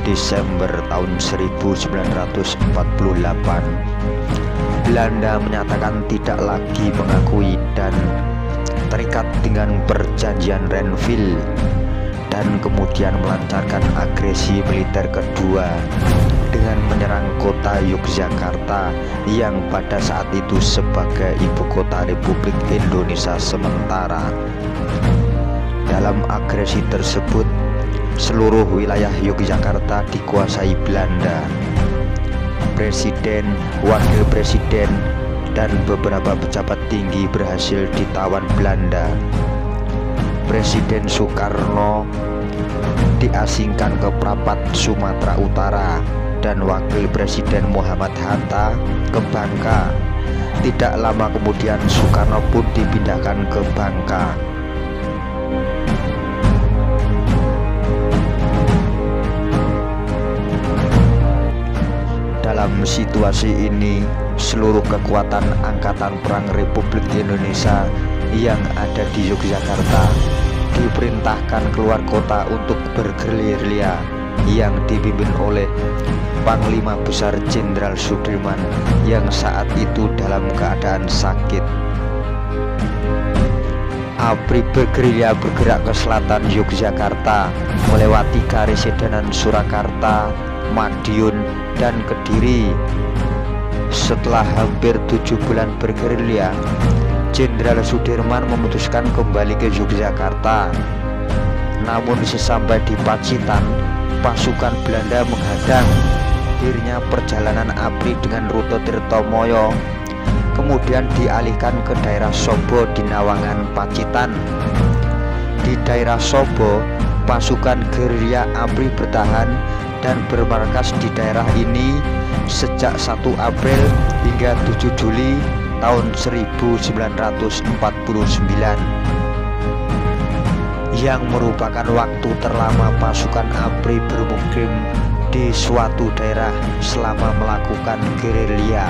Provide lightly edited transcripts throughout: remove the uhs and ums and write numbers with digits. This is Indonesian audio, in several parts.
Desember tahun 1948, Belanda menyatakan tidak lagi mengakui dan terikat dengan perjanjian Renville, dan kemudian melancarkan agresi militer kedua dengan menyerang kota Yogyakarta yang pada saat itu sebagai ibu kota Republik Indonesia sementara. Dalam agresi tersebut, seluruh wilayah Yogyakarta dikuasai Belanda. Presiden, wakil presiden, dan beberapa pejabat tinggi berhasil ditawan Belanda. Presiden Soekarno diasingkan ke Prapat, Sumatera Utara, dan wakil presiden Muhammad Hatta ke Bangka. Tidak lama kemudian Soekarno pun dipindahkan ke Bangka. Dalam situasi ini, seluruh kekuatan Angkatan Perang Republik Indonesia yang ada di Yogyakarta diperintahkan keluar kota untuk bergerilya yang dipimpin oleh Panglima Besar Jenderal Sudirman yang saat itu dalam keadaan sakit. ABRI bergerilya bergerak ke selatan Yogyakarta melewati Karesidenan Surakarta, Madiun, dan Kediri. Setelah hampir 7 bulan bergerilya, Jenderal Sudirman memutuskan kembali ke Yogyakarta. Namun sesampai di Pacitan, pasukan Belanda menghadang. Akhirnya perjalanan ABRI dengan rute Tirtomoyo kemudian dialihkan ke daerah Sobo di Nawangan, Pacitan. Di daerah Sobo, pasukan gerilya ABRI bertahan dan bermarkas di daerah ini sejak 1 April hingga 7 Juli tahun 1949, yang merupakan waktu terlama pasukan ABRI bermukim di suatu daerah selama melakukan gerilya.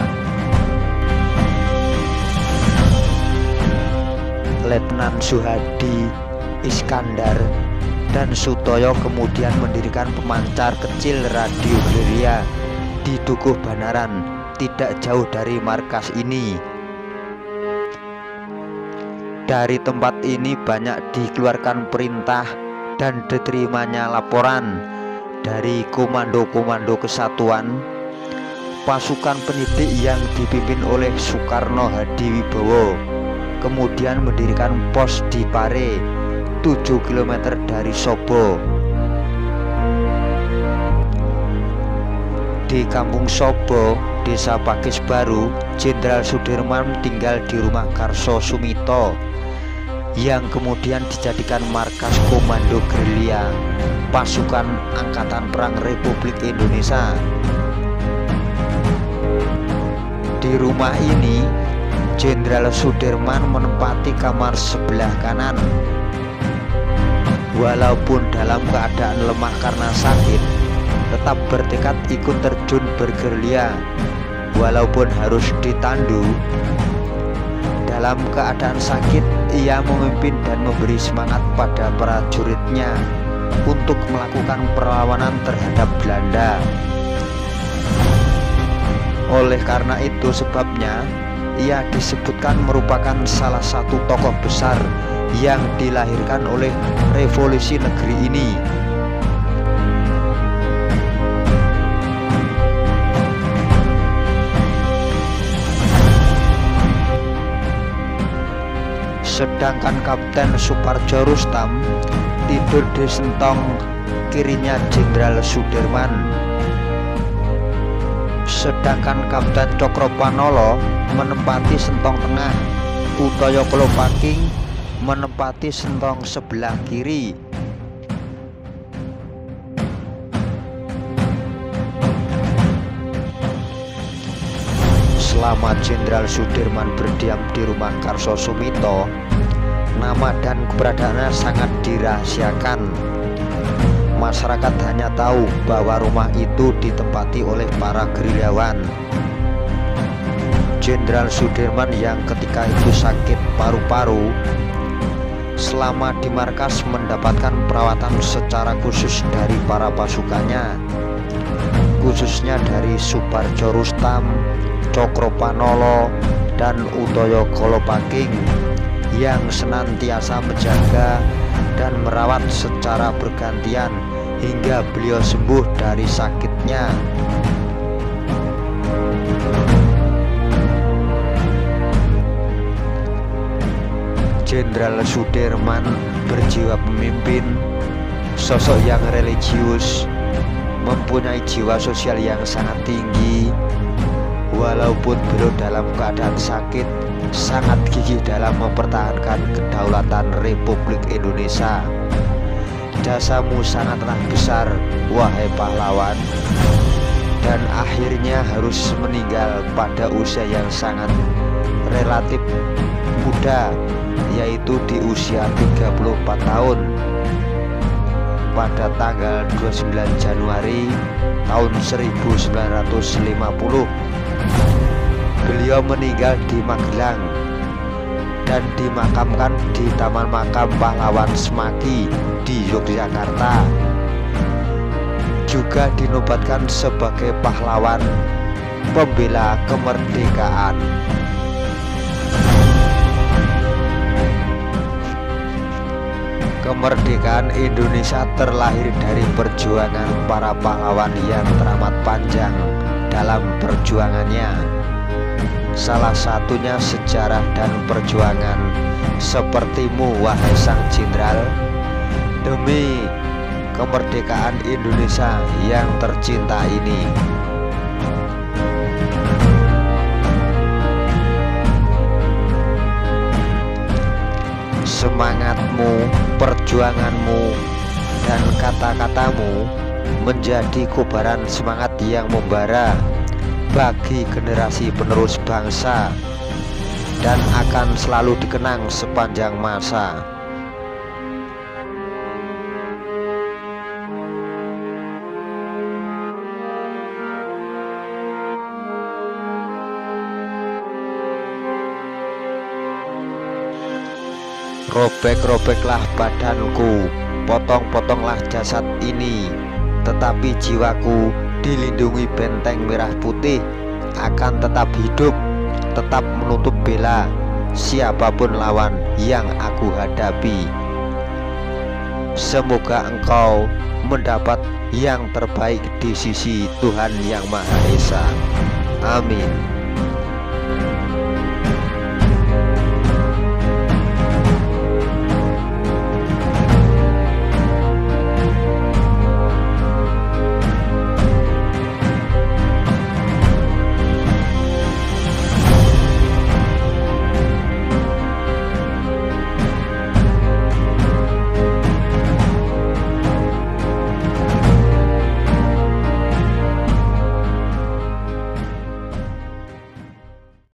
Letnan Suhadi, Iskandar, dan Sutoyo kemudian mendirikan pemancar kecil radio gerilya di Dukuh Banaran, tidak jauh dari markas ini. Dari tempat ini banyak dikeluarkan perintah dan diterimanya laporan dari komando-komando kesatuan. Pasukan penyidik yang dipimpin oleh Soekarno Hadiwibowo kemudian mendirikan pos di Pare, 7 km dari Sobo. Di Kampung Sobo, Desa Pakis Baru, Jenderal Sudirman tinggal di rumah Karso Sumito yang kemudian dijadikan markas komando gerilya pasukan Angkatan Perang Republik Indonesia. Di rumah ini, Jenderal Sudirman menempati kamar sebelah kanan. Walaupun dalam keadaan lemah karena sakit, tetap bertekad ikut terjun bergerilya. Walaupun harus ditandu, dalam keadaan sakit ia memimpin dan memberi semangat pada prajuritnya untuk melakukan perlawanan terhadap Belanda. Oleh karena itu sebabnya ia disebutkan merupakan salah satu tokoh besar yang dilahirkan oleh revolusi negeri ini. Sedangkan Kapten Suparjo Rustam tidur di sentong kirinya Jenderal Sudirman. Sedangkan Kapten Cokropanolo menempati sentong tengah, Utoyo Kolopaking menempati sentong sebelah kiri. Selama Jenderal Sudirman berdiam di rumah Karso Sumito, nama dan keberadaannya sangat dirahasiakan. Masyarakat hanya tahu bahwa rumah itu ditempati oleh para gerilyawan. Jenderal Sudirman yang ketika itu sakit paru-paru selama di markas mendapatkan perawatan secara khusus dari para pasukannya, khususnya dari Suparjo Rustam, Cokropanolo, dan Utoyo Kolopaking yang senantiasa menjaga dan merawat secara bergantian hingga beliau sembuh dari sakitnya. Jenderal Sudirman berjiwa pemimpin, sosok yang religius, mempunyai jiwa sosial yang sangat tinggi. Walaupun beliau dalam keadaan sakit, sangat gigih dalam mempertahankan kedaulatan Republik Indonesia. Jasamu sangatlah besar, wahai pahlawan, dan akhirnya harus meninggal pada usia yang sangat relatif muda, yaitu di usia 34 tahun pada tanggal 29 Januari tahun 1950. Beliau meninggal di Magelang dan dimakamkan di Taman Makam Pahlawan Semaki di Yogyakarta. Juga dinobatkan sebagai pahlawan pembela kemerdekaan. Kemerdekaan Indonesia terlahir dari perjuangan para pahlawan yang teramat panjang dalam perjuangannya. Salah satunya sejarah dan perjuangan sepertimu, wahai sang jenderal, demi kemerdekaan Indonesia yang tercinta ini. Semangatmu, perjuanganmu, dan kata-katamu menjadi kobaran semangat yang membara bagi generasi penerus bangsa dan akan selalu dikenang sepanjang masa. Robek-robeklah badanku, potong-potonglah jasad ini, tetapi jiwaku dilindungi benteng merah putih akan tetap hidup, tetap menutup bela siapapun lawan yang aku hadapi. Semoga engkau mendapat yang terbaik di sisi Tuhan Yang Maha Esa. Amin.